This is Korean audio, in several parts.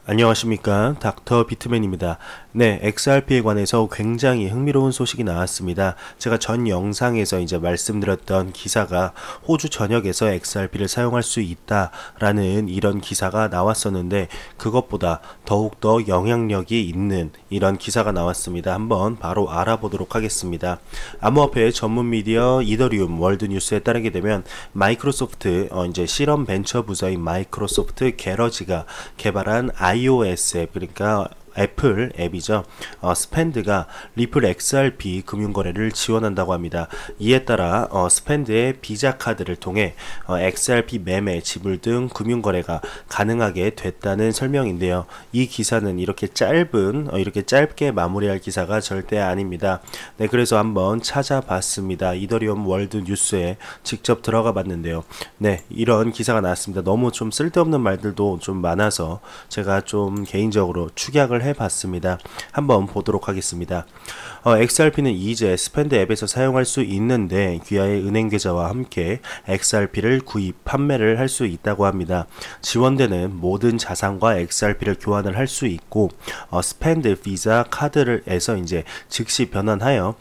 안녕하십니까, 닥터 비트맨입니다. 네, XRP에 관해서 굉장히 흥미로운 소식이 나왔습니다. 제가 전 영상에서 이제 말씀드렸던 기사가 호주 전역에서 XRP를 사용할 수 있다라는 이런 기사가 나왔었는데, 그것보다 더욱더 영향력이 있는 이런 기사가 나왔습니다. 한번 바로 알아보도록 하겠습니다. 암호화폐 전문 미디어 이더리움 월드뉴스에 따르게 되면 마이크로소프트 이제 실험 벤처 부서인 마이크로소프트 게러지가 개발한 iOS 앱, 그러니까 애플 앱이죠. 스펜드가 리플 XRP 금융거래를 지원한다고 합니다. 이에 따라 스펜드의 비자 카드를 통해 XRP 매매, 지불 등 금융거래가 가능하게 됐다는 설명인데요. 이 기사는 이렇게 짧게 마무리할 기사가 절대 아닙니다. 네, 그래서 한번 찾아봤습니다. 이더리움 월드 뉴스에 직접 들어가 봤는데요. 네, 이런 기사가 나왔습니다. 너무 좀 쓸데없는 말들도 좀 많아서 제가 좀 개인적으로 축약을 해봤습니다. 한번 보도록 하겠습니다. XRP는 이제 스펜드 앱에서 사용할 수 있는데 귀하의 은행 계좌와 함께 XRP를 구입, 판매를 할 수 있다고 합니다. 지원되는 모든 자산과 XRP를 교환을 할 수 있고 스펜드 비자 카드에서 이제 즉시 변환하여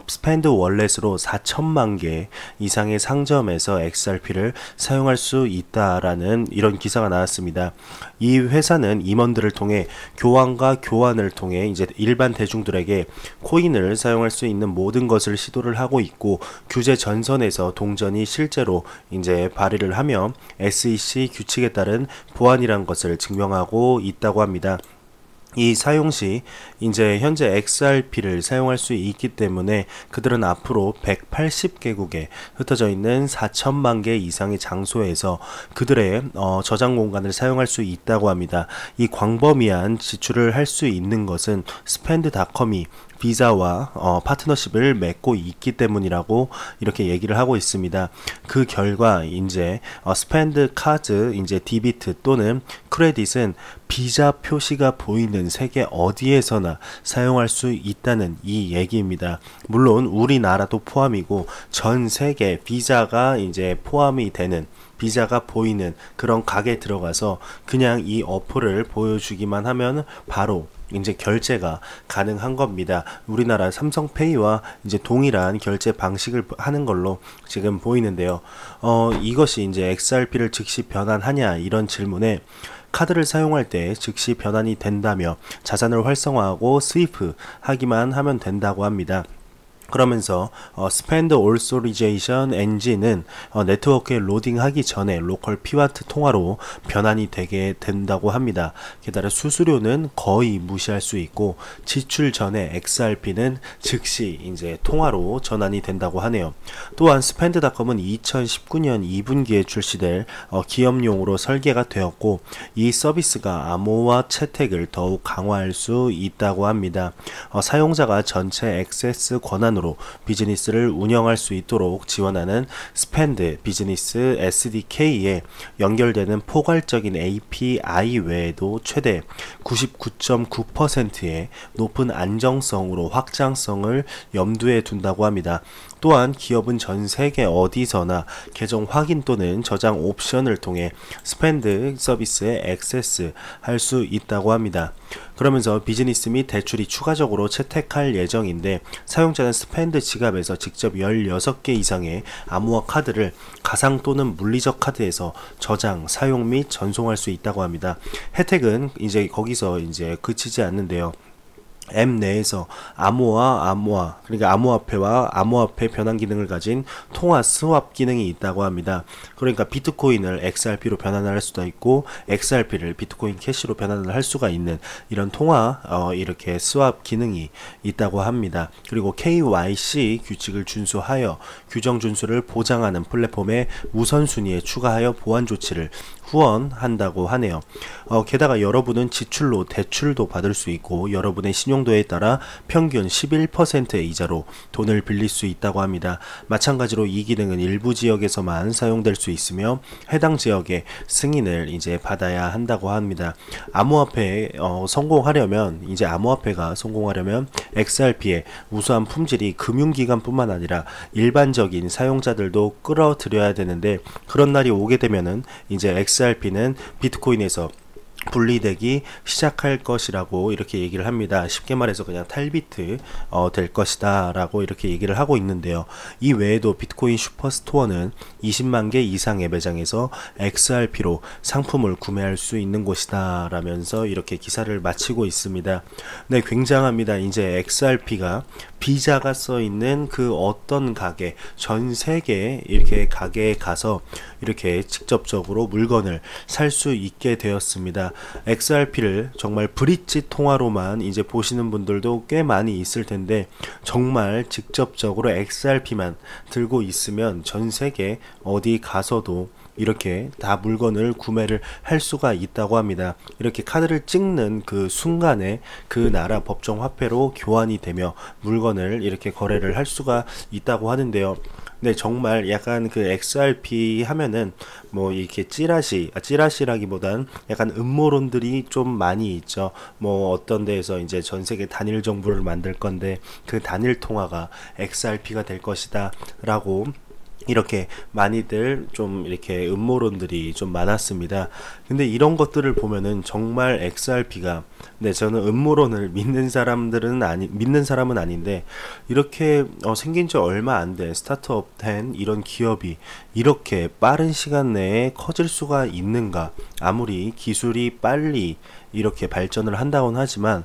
스펜드 월렛으로 4천만 개 이상의 상점에서 XRP를 사용할 수 있다라는 이런 기사가 나왔습니다. 이 회사는 임원들을 통해 교환과 교환을 통해 이제 일반 대중들에게 코인을 사용할 수 있는 모든 것을 시도를 하고 있고, 규제 전선에서 동전이 실제로 이제 발휘를 하며 SEC 규칙에 따른 보안이란 것을 증명하고 있다고 합니다. 이 사용 시 이제 현재 XRP를 사용할 수 있기 때문에 그들은 앞으로 180개국에 흩어져 있는 4천만 개 이상의 장소에서 그들의 저장 공간을 사용할 수 있다고 합니다. 이 광범위한 지출을 할 수 있는 것은 스펜드닷컴이 비자와 파트너십을 맺고 있기 때문이라고 이렇게 얘기를 하고 있습니다. 그 결과 이제 스펜드 카드, 이제 디비트 또는 크레딧은 비자 표시가 보이는 세계 어디에서나 사용할 수 있다는 이 얘기입니다. 물론 우리나라도 포함이고 전 세계 비자가 이제 포함이 되는, 비자가 보이는 그런 가게에 들어가서 그냥 이 어플을 보여주기만 하면 바로 이제 결제가 가능한 겁니다. 우리나라 삼성페이와 이제 동일한 결제 방식을 하는 걸로 지금 보이는데요. 이것이 이제 XRP를 즉시 변환하냐 이런 질문에 카드를 사용할 때 즉시 변환이 된다며 자산을 활성화하고 스위프 하기만 하면 된다고 합니다. 그러면서 Spend Authorization 엔진은 네트워크에 로딩하기 전에 로컬 피와트 통화로 변환이 되게 된다고 합니다. 게다가 수수료는 거의 무시할 수 있고 지출 전에 XRP는 즉시 이제 통화로 전환이 된다고 하네요. 또한 스펜드닷컴은 2019년 2분기에 출시될 기업용으로 설계가 되었고 이 서비스가 암호화 채택을 더욱 강화할 수 있다고 합니다. 사용자가 전체 액세스 권한으로 비즈니스를 운영할 수 있도록 지원하는 스펜드 비즈니스 SDK에 연결되는 포괄적인 API 외에도 최대 99.9%의 높은 안정성으로 확장성을 염두에 둔다고 합니다. 또한 기업은 전 세계 어디서나 계정 확인 또는 저장 옵션을 통해 스펜드 서비스에 액세스 할 수 있다고 합니다. 그러면서 비즈니스 및 대출이 추가적으로 채택할 예정인데 사용자는 스펜드 지갑에서 직접 16개 이상의 암호화 카드를 가상 또는 물리적 카드에서 저장, 사용 및 전송할 수 있다고 합니다. 혜택은 이제 거기서 이제 그치지 않는데요. 앱 내에서 그러니까 암호화폐와 암호화폐 변환 기능을 가진 통화 스왑 기능이 있다고 합니다. 그러니까 비트코인을 XRP로 변환을 할 수도 있고 XRP를 비트코인 캐시로 변환을 할 수가 있는 이런 통화 이렇게 스왑 기능이 있다고 합니다. 그리고 KYC 규칙을 준수하여 규정 준수를 보장하는 플랫폼의 우선순위에 추가하여 보안 조치를 후원한다고 하네요. 게다가 여러분은 지출로 대출도 받을 수 있고 여러분의 신용도에 따라 평균 11%의 이자로 돈을 빌릴 수 있다고 합니다. 마찬가지로 이 기능은 일부 지역에서만 사용될 수 있으며 해당 지역의 승인을 이제 받아야 한다고 합니다. 암호화폐에 성공하려면 이제 암호화폐가 성공하려면 XRP의 우수한 품질이 금융기관뿐만 아니라 일반적인 사용자들도 끌어들여야 되는데 그런 날이 오게 되면은 이제 XRP는 비트코인에서 분리되기 시작할 것이라고 이렇게 얘기를 합니다. 쉽게 말해서 그냥 탈비트 될 것이다 라고 이렇게 얘기를 하고 있는데요. 이 외에도 비트코인 슈퍼스토어는 20만 개 이상의 매장에서 XRP로 상품을 구매할 수 있는 곳이다 라면서 이렇게 기사를 마치고 있습니다. 네, 굉장합니다. 이제 XRP가 비자가 써 있는 그 어떤 가게, 전 세계 이렇게 가게에 가서 이렇게 직접적으로 물건을 살 수 있게 되었습니다. XRP를 정말 브릿지 통화로만 이제 보시는 분들도 꽤 많이 있을 텐데, 정말 직접적으로 XRP만 들고 있으면 전 세계 어디 가서도 이렇게 다 물건을 구매를 할 수가 있다고 합니다. 이렇게 카드를 찍는 그 순간에 그 나라 법정 화폐로 교환이 되며 물건을 이렇게 거래를 할 수가 있다고 하는데요. 네, 정말 약간 그 XRP 하면은 뭐 이렇게 찌라시라기보단 약간 음모론들이 좀 많이 있죠. 뭐 어떤 데에서 이제 전 세계 단일 정부를 만들 건데 그 단일 통화가 XRP가 될 것이다 라고 이렇게 많이들 좀 이렇게 음모론들이 좀 많았습니다. 근데 이런 것들을 보면은 정말 XRP가, 네, 저는 음모론을 믿는 사람은 아닌데, 이렇게 생긴 지 얼마 안 된 스타트업 된 이런 기업이 이렇게 빠른 시간 내에 커질 수가 있는가? 아무리 기술이 빨리 이렇게 발전을 한다고는 하지만,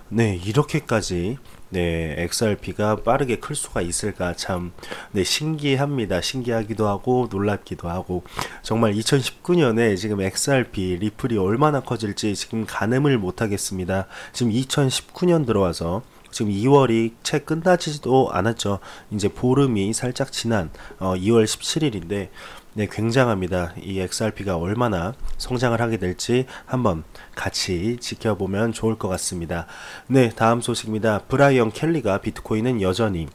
네, 이렇게까지 네, XRP가 빠르게 클 수가 있을까 참, 네, 신기합니다. 신기하기도 하고 놀랍기도 하고, 정말 2019년에 지금 XRP 리플이 얼마나 커질지 지금 가늠을 못 하겠습니다. 지금 2019년 들어와서 지금 2월이 채 끝나지도 않았죠. 이제 보름이 살짝 지난 2월 17일인데 네, 굉장합니다. 이 XRP가 얼마나 성장을 하게 될지 한번 같이 지켜보면 좋을 것 같습니다. 네, 다음 소식입니다. 브라이언 켈리가 비트코인은 여전히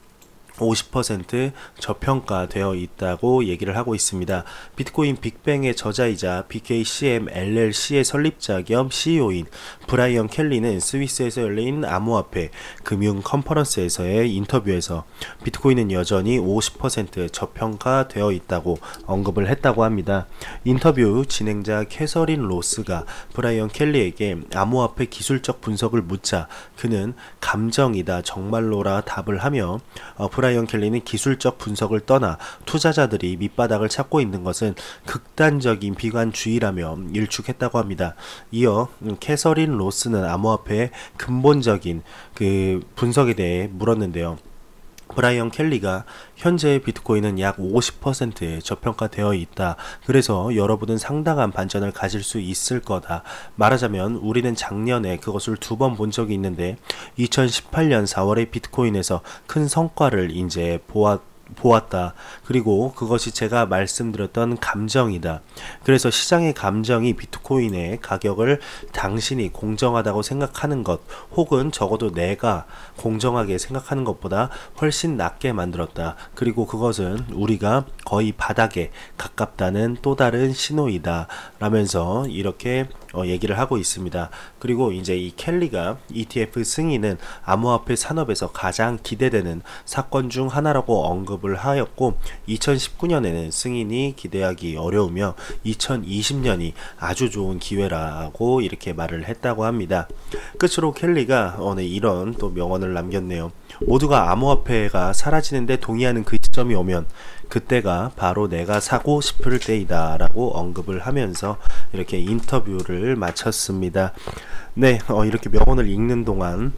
50% 저평가되어 있다고 얘기를 하고 있습니다. 비트코인 빅뱅의 저자이자 BKCM LLC의 설립자 겸 CEO인 브라이언 켈리는 스위스에서 열린 암호화폐 금융 컨퍼런스에서의 인터뷰에서 비트코인은 여전히 50% 저평가되어 있다고 언급을 했다고 합니다. 인터뷰 진행자 캐서린 로스가 브라이언 켈리에게 암호화폐 기술적 분석을 묻자 그는 감정이다 정말로라 답을 하며 브라이언 켈리는 기술적 분석을 떠나 투자자들이 밑바닥을 찾고 있는 것은 극단적인 비관주의라며 일축했다고 합니다. 이어 캐서린 로스는 암호화폐의 근본적인 그 분석에 대해 물었는데요. 브라이언 켈리가 현재 비트코인은 약 50%에 저평가되어 있다. 그래서 여러분은 상당한 반전을 가질 수 있을 거다. 말하자면 우리는 작년에 그것을 2번 본 적이 있는데 2018년 4월에 비트코인에서 큰 성과를 이제 보았다. 그리고 그것이 제가 말씀드렸던 감정이다. 그래서 시장의 감정이 비트코인의 가격을 당신이 공정하다고 생각하는 것 혹은 적어도 내가 공정하게 생각하는 것보다 훨씬 낮게 만들었다. 그리고 그것은 우리가 거의 바닥에 가깝다는 또 다른 신호이다 라면서 이렇게 얘기를 하고 있습니다. 그리고 이제 이 켈리가 ETF 승인은 암호화폐 산업에서 가장 기대되는 사건 중 하나라고 언급을 하였고 2019년에는 승인이 기대하기 어려우며 2020년이 아주 좋은 기회라고 이렇게 말을 했다고 합니다. 끝으로 켈리가 이런 또 명언을 남겼네요. 모두가 암호화폐가 사라지는데 동의하는 그 시점이 오면 그때가 바로 내가 사고 싶을 때이다 라고 언급을 하면서 이렇게 인터뷰를 마쳤습니다. 네, 이렇게 명언을 읽는 동안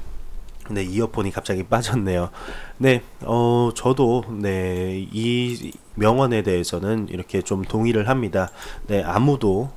네, 이어폰이 갑자기 빠졌네요. 네, 저도 네, 이 명언에 대해서는 이렇게 좀 동의를 합니다. 네, 아무도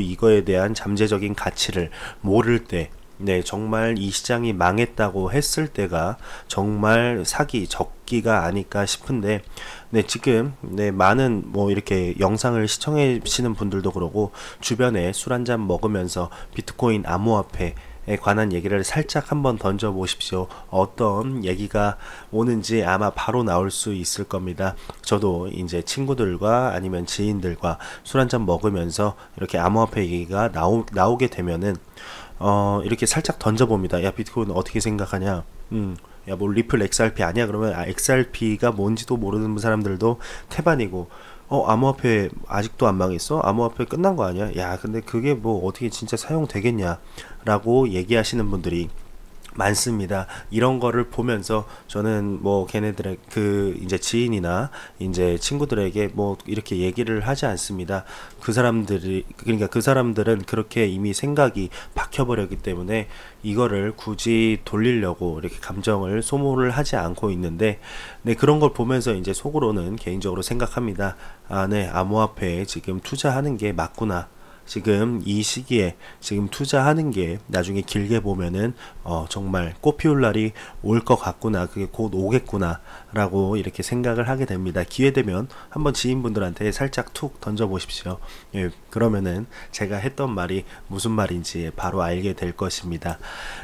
이거에 대한 잠재적인 가치를 모를 때 네, 정말 이 시장이 망했다고 했을 때가 정말 사기 적기가 아닐까 싶은데, 네, 지금, 네, 많은 뭐 이렇게 영상을 시청해주시는 분들도 그러고, 주변에 술 한잔 먹으면서 비트코인 암호화폐에 관한 얘기를 살짝 한번 던져 보십시오. 어떤 얘기가 오는지 아마 바로 나올 수 있을 겁니다. 저도 이제 친구들과 아니면 지인들과 술 한잔 먹으면서 이렇게 암호화폐 얘기가 나오게 되면은 이렇게 살짝 던져봅니다. 야, 비트코인 어떻게 생각하냐? 야, 뭐 리플 XRP 아니야? 그러면 XRP가 뭔지도 모르는 사람들도 태반이고, 암호화폐 아직도 안 망했어? 암호화폐 끝난 거 아니야? 야, 근데 그게 뭐 어떻게 진짜 사용되겠냐? 라고 얘기하시는 분들이 많습니다. 이런 거를 보면서 저는 뭐 걔네들의 그 이제 지인이나 이제 친구들에게 뭐 이렇게 얘기를 하지 않습니다. 그 사람들이, 그러니까 그 사람들은 그렇게 이미 생각이 박혀버렸기 때문에 이거를 굳이 돌리려고 이렇게 감정을 소모를 하지 않고 있는데, 네, 그런 걸 보면서 이제 속으로는 개인적으로 생각합니다. 아, 네, 암호화폐에 지금 투자하는 게 맞구나. 지금 이 시기에 지금 투자하는 게 나중에 길게 보면은 정말 꽃피울 날이 올 것 같구나, 그게 곧 오겠구나 라고 이렇게 생각을 하게 됩니다. 기회 되면 한번 지인분들한테 살짝 툭 던져 보십시오. 예, 그러면은 제가 했던 말이 무슨 말인지 바로 알게 될 것입니다.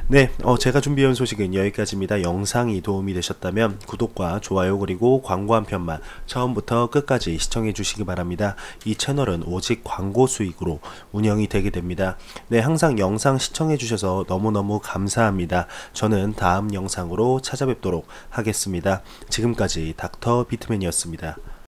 네, 제가 준비해온 소식은 여기까지입니다. 영상이 도움이 되셨다면 구독과 좋아요 그리고 광고 한 편만 처음부터 끝까지 시청해 주시기 바랍니다. 이 채널은 오직 광고 수익으로 운영이 되게 됩니다. 네, 항상 영상 시청해 주셔서 너무너무 감사합니다. 저는 다음 영상으로 찾아뵙도록 하겠습니다. 지금까지 닥터 비트맨이었습니다.